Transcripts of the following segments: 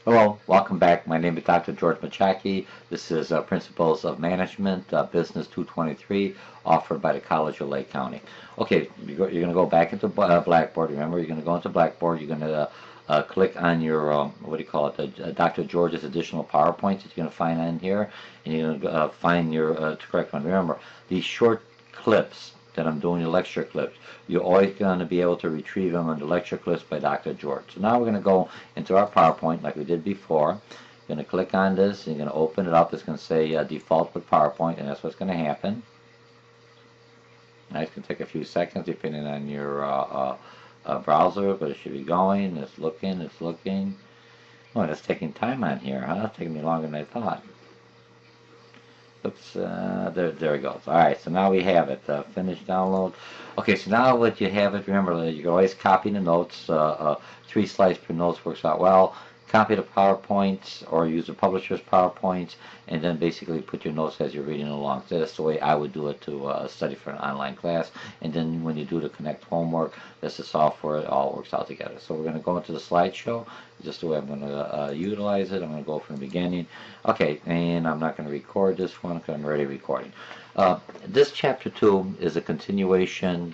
Hello, welcome back. My name is Dr. George Mochocki. This is Principles of Management, Business 223, offered by the College of Lake County. Okay, you're going to go back into Blackboard. Remember, you're going to go into Blackboard. You're going to click on your, what do you call it, Dr. George's additional PowerPoint that you're going to find on here, and you're going to find your correct one. Remember, these short clips that I'm doing, the lecture clips, you're always going to be able to retrieve them on the lecture clips by Dr. George. So now we're going to go into our PowerPoint like we did before. You're going to click on this, and you're going to open it up. It's going to say default with PowerPoint, and that's what's going to happen. Now, it's going to take a few seconds depending on your browser, but it should be going. It's looking, it's looking. Oh, it's taking time on here, huh? It's taking me longer than I thought. Oops, there it goes. All right, so now we have it. Finish download. Okay, so now what you have it, remember, you can always copy the notes. 3 slides per notes works out well. Copy the PowerPoints or use the publisher's PowerPoints, and then basically put your notes as you're reading along. So that's the way I would do it to study for an online class. And then when you do the Connect homework, that's the software. It all works out together. So we're going to go into the slideshow. Just the way I'm going to utilize it. I'm going to go from the beginning. Okay, and I'm not going to record this one because I'm already recording. This Chapter 2 is a continuation.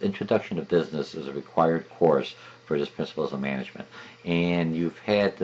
Introduction to Business is a required course for this Principles of Management. And you've had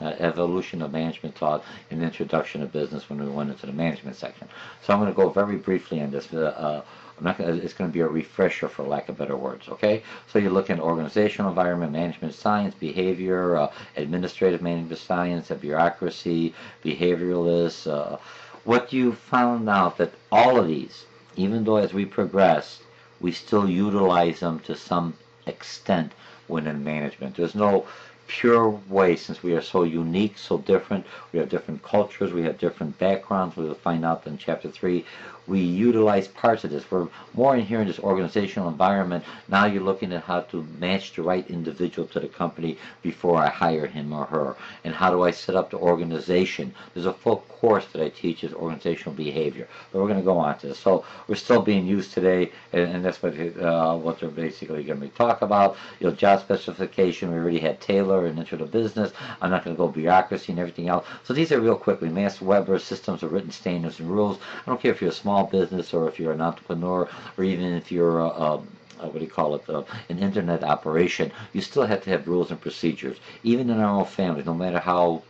evolution of management taught in the Introduction to Business when we went into the management section. So I'm going to go very briefly on this. I'm not gonna, it's going to be a refresher, for lack of better words, okay? So you're looking at organizational environment, management science, behavior, administrative management science, bureaucracy, behavioralists. What you found out that all of these, even though as we progress, we still utilize them to some extent within management. There's no pure way, since we are so unique, so different. We have different cultures, we have different backgrounds. We'll find out in Chapter 3. We utilize parts of this. We're more in here in this organizational environment. Now you're looking at how to match the right individual to the company before I hire him or her. And how do I set up the organization? There's a full course that I teach is organizational behavior. But we're going to go on to this. So we're still being used today, and that's what they're basically going to talk about. You know, job specification, we already had Taylor and Intro to Business. I'm not going to go bureaucracy and everything else. So these are real quickly. Master Weber, systems of written standards and rules. I don't care if you're a small business or if you're an entrepreneur or even if you're what do you call it, an internet operation, you still have to have rules and procedures. Even in our own families, no matter how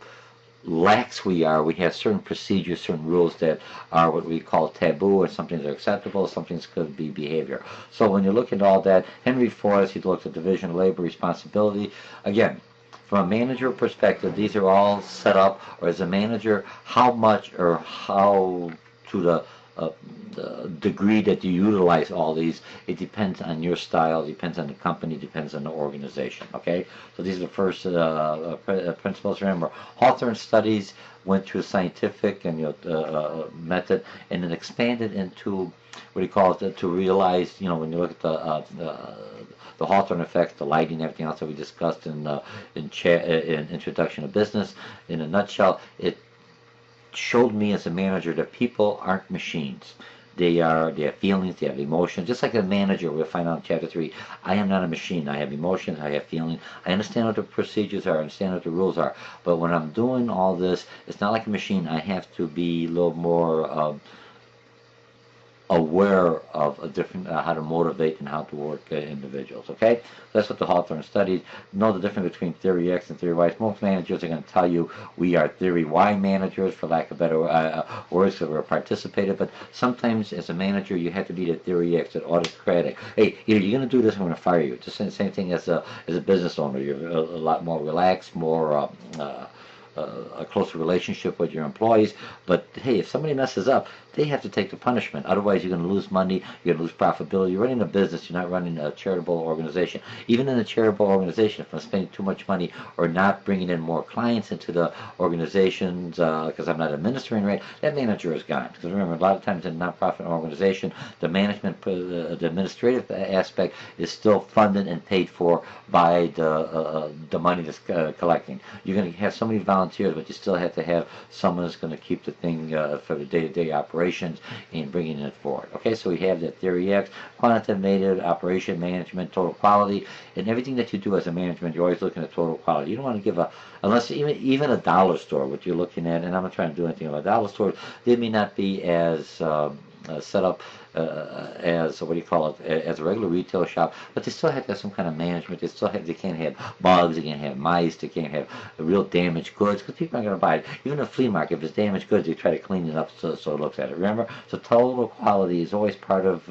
lax we are, we have certain procedures, certain rules that are what we call taboo, and some things are acceptable, some things could be behavior. So when you look at all that, Henry Ford, he looked at division of labor, responsibility. Again, from a manager perspective, these are all set up, or as a manager, how much or how to the degree that you utilize all these, it depends on your style, depends on the company, depends on the organization. Okay, so these are the first principles. Remember, Hawthorne studies went through a scientific and method, and then expanded into what do you call it, to realize, when you look at the Hawthorne effect, the lighting, everything else that we discussed in Introduction to Business. In a nutshell, it showed me as a manager that people aren't machines. They have feelings, they have emotions. Just like a manager, we'll find out in Chapter 3, I am not a machine. I have emotions, I have feelings. I understand what the procedures are, I understand what the rules are. But when I'm doing all this, it's not like a machine. I have to be a little more aware of a different how to motivate and how to work individuals. Okay, that's what the Hawthorne studied. Know the difference between theory X and theory Y. Most managers are going to tell you we are theory Y managers, for lack of better words, because we're participative. But sometimes as a manager, you have to be the theory X, that autocratic. Hey, either you're going to do this, or I'm going to fire you. Just the same thing as a business owner. You're a lot more relaxed, more a closer relationship with your employees. But hey, if somebody messes up, they have to take the punishment. Otherwise, you're going to lose money, you're going to lose profitability. You're running a business, you're not running a charitable organization. Even in a charitable organization, if I'm spending too much money or not bringing in more clients into the organizations because I'm not administering right, that manager is gone. Because remember, a lot of times in a nonprofit organization, the management, the administrative aspect is still funded and paid for by the money that's collecting. You're going to have so many volunteers volunteers, but you still have to have someone that's going to keep the thing for the day-to-day operations and bringing it forward. Okay, so we have that Theory X, quantitative native, operation management, total quality, and everything that you do as a management, you're always looking at total quality. You don't want to give unless even a dollar store, what you're looking at, and I'm not trying to do anything about dollar stores, they may not be as set up as what do you call it, as a regular retail shop, but they still have to have some kind of management. They can't have bugs, they can't have mice, they can't have real damaged goods, because people aren't going to buy it. Even a flea market, if it's damaged goods, they try to clean it up so it looks at it. Remember, so total quality is always part of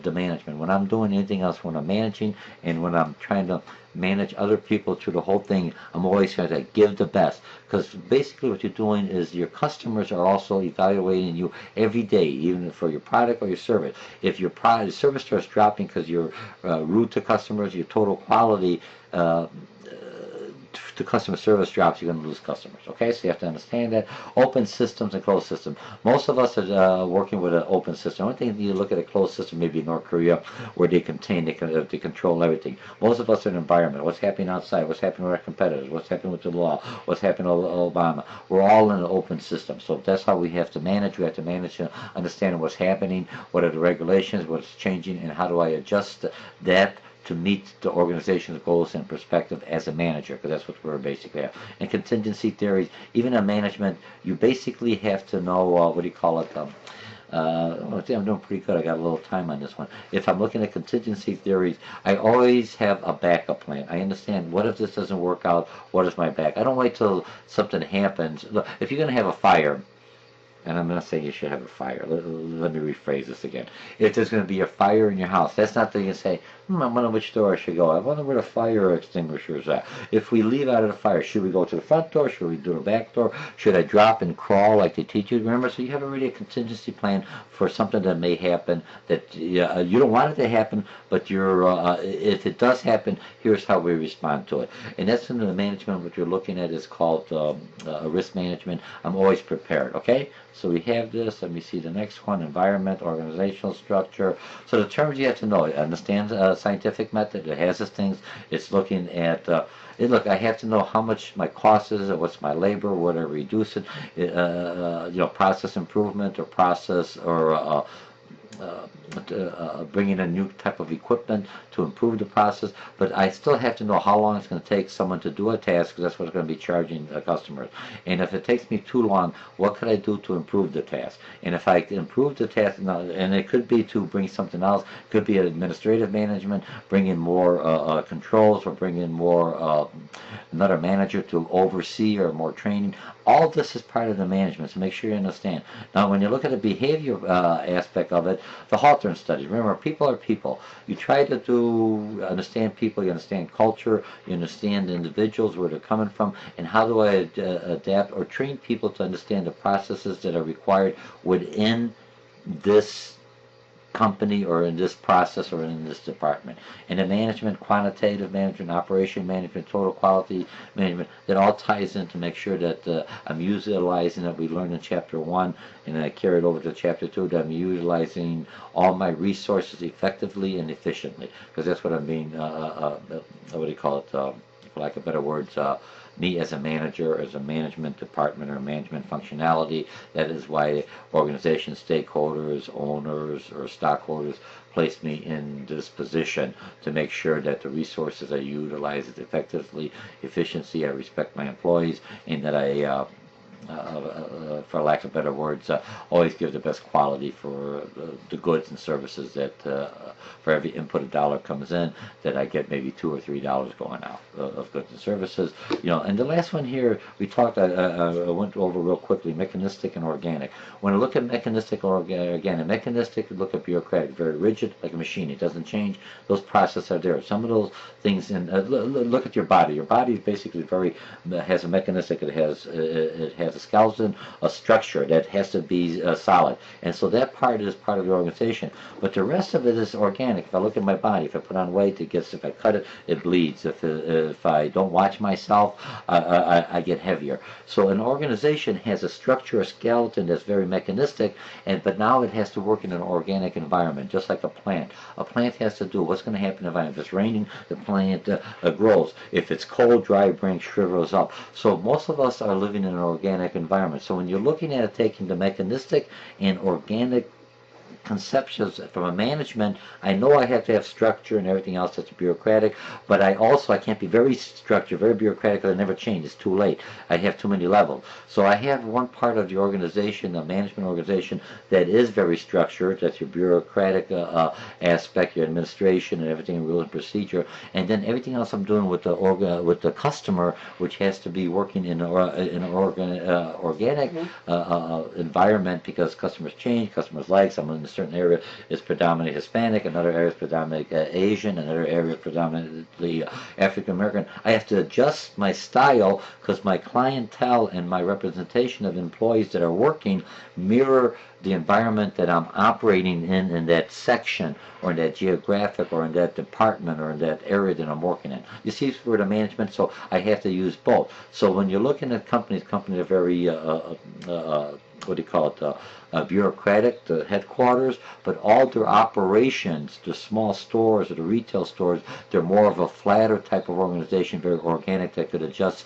the management. When I'm doing anything else, when I'm managing and when I'm trying to manage other people through the whole thing, I'm always trying to give the best, because basically what you're doing is your customers are also evaluating you every day, even for your product or your service. If your service starts dropping because you're rude to customers, your total quality to customer service drops, you're going to lose customers. Okay, so you have to understand that. Open systems and closed systems. Most of us are working with an open system. One thing you look at a closed system, maybe North Korea, where they control everything. Most of us are in environment. What's happening outside? What's happening with our competitors? What's happening with the law? What's happening with Obama? We're all in an open system. So that's how we have to manage. We have to manage understanding what's happening, what are the regulations, what's changing, and how do I adjust that to meet the organization's goals and perspective as a manager, because that's what we're basically at. And contingency theories, even in management, you basically have to know, what do you call it, I think I'm doing pretty good. I got a little time on this one. If I'm looking at contingency theories, I always have a backup plan. I understand, what if this doesn't work out? What is my back? I don't wait till something happens. Look, if you're going to have a fire, and I'm not saying you should have a fire. Let me rephrase this again. If there's going to be a fire in your house, that's not that you can say, I wonder which door I should go. I wonder where the fire extinguisher is at. If we leave out of the fire, should we go to the front door? Should we do the back door? Should I drop and crawl like they teach you? Remember, so you have already a contingency plan for something that may happen that you don't want it to happen, but if it does happen, here's how we respond to it. And that's in the management. What you're looking at is called risk management. I'm always prepared, okay? So we have this. Let me see the next one: environment, organizational structure. So the terms you have to know. Understand scientific method. It has its things. It's looking at. Look, I have to know how much my cost is, or what's my labor, what I reduce it. Process improvement or process or. Bringing a new type of equipment to improve the process, but I still have to know how long it's going to take someone to do a task, because that's what's going to be charging customers. And if it takes me too long, what could I do to improve the task? And if I improve the task, and it could be to bring something else, it could be administrative management, bring in more controls, or bring in more another manager to oversee, or more training. All of this is part of the management, so make sure you understand. Now, when you look at the behavior aspect of it, the Hawthorne studies, remember, people are people. You try to understand people, you understand culture, you understand individuals, where they're coming from, and how do I adapt or train people to understand the processes that are required within this company, or in this process, or in this department. And the management, quantitative management, operation management, total quality management, that all ties in to make sure that I'm utilizing that we learned in Chapter 1, and I carry it over to Chapter 2, that I'm utilizing all my resources effectively and efficiently, because that's what I'm being, what do you call it, for lack of better words, me as a manager, as a management department or management functionality. That is why organization stakeholders, owners, or stockholders place me in this position, to make sure that the resources I utilize it effectively, efficiency, I respect my employees, and that I for lack of better words, always give the best quality for the goods and services that for every input a dollar comes in, that I get maybe $2 or $3 going out of goods and services. And the last one here, we talked, I went over real quickly, mechanistic and organic. When I look at mechanistic or organic, mechanistic, look at bureaucratic, very rigid, like a machine. It doesn't change. Those processes are there. Some of those things, look at your body. Your body is basically has a mechanistic, it has has a skeleton, a structure that has to be solid. And so that part is part of the organization. But the rest of it is organic. If I look at my body, if I put on weight, it gets, if I cut it, it bleeds. If I don't watch myself, I get heavier. So an organization has a structure, a skeleton that's very mechanistic, but now it has to work in an organic environment, just like a plant. A plant has to do what's going to happen in the environment. If it's raining, the plant grows. If it's cold, dry, brain shrivels up. So most of us are living in an organic environment. So when you're looking at it, taking the mechanistic and organic conceptions from a management, I know I have to have structure and everything else that's bureaucratic, but I can't be very structured, very bureaucratic, because I never change. It's too late. I have too many levels. So I have one part of the organization, the management organization, that is very structured. That's your bureaucratic aspect, your administration and everything, rules and procedure, and then everything else I'm doing with the customer, which has to be working in an organic environment, because customers change, customers like. Someone in a certain area is predominantly Hispanic, another area is predominantly Asian, another area is predominantly African American. I have to adjust my style because my clientele and my representation of employees that are working mirror the environment that I'm operating in that section, or in that geographic, or in that department, or in that area that I'm working in. You see, for the management, so I have to use both. So when you're looking at companies are very what do you call it, bureaucratic, the headquarters, but all their operations, the small stores or the retail stores, they're more of a flatter type of organization, very organic, that could adjust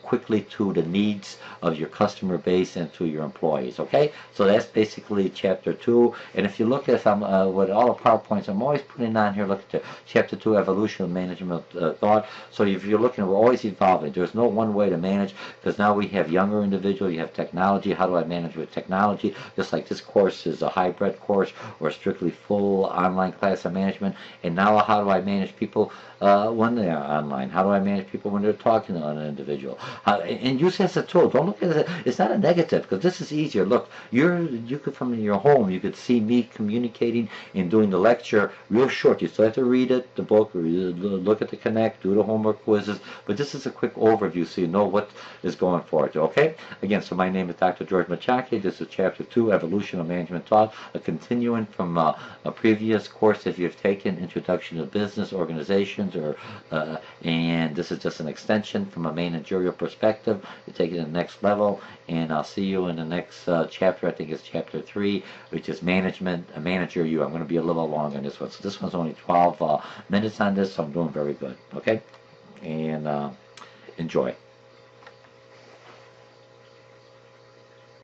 quickly to the needs of your customer base and to your employees. Okay, so that's basically chapter 2. And if you look at with all the PowerPoints I'm always putting on here, look at chapter 2, evolution of management thought. So if you're looking, we're always evolving. There's no one way to manage, because now we have younger individuals, you have technology. How do I manage with technology? Just like this course is a hybrid course or a strictly full online class of management. And now how do I manage people when they are online? How do I manage people when they're talking to an individual? And use it as a tool. Don't look at it. It's not a negative, because this is easier. Look, you could, from your home, you could see me communicating and doing the lecture real short. You still have to read it, the book, or look at the Connect, do the homework quizzes. But this is a quick overview, so you know what is going forward. Okay? Again, so my name is Dr. George Mochocki. This is chapter 2, evolution of management thought, a continuing from a previous course that you've taken, Introduction to Business Organizations, and this is just an extension from a managerial perspective. You take it to the next level, and I'll see you in the next chapter. I think it's chapter 3, which is management, a manager you. I'm going to be a little long on this one. So this one's only 12 minutes on this, so I'm doing very good. Okay, and enjoy.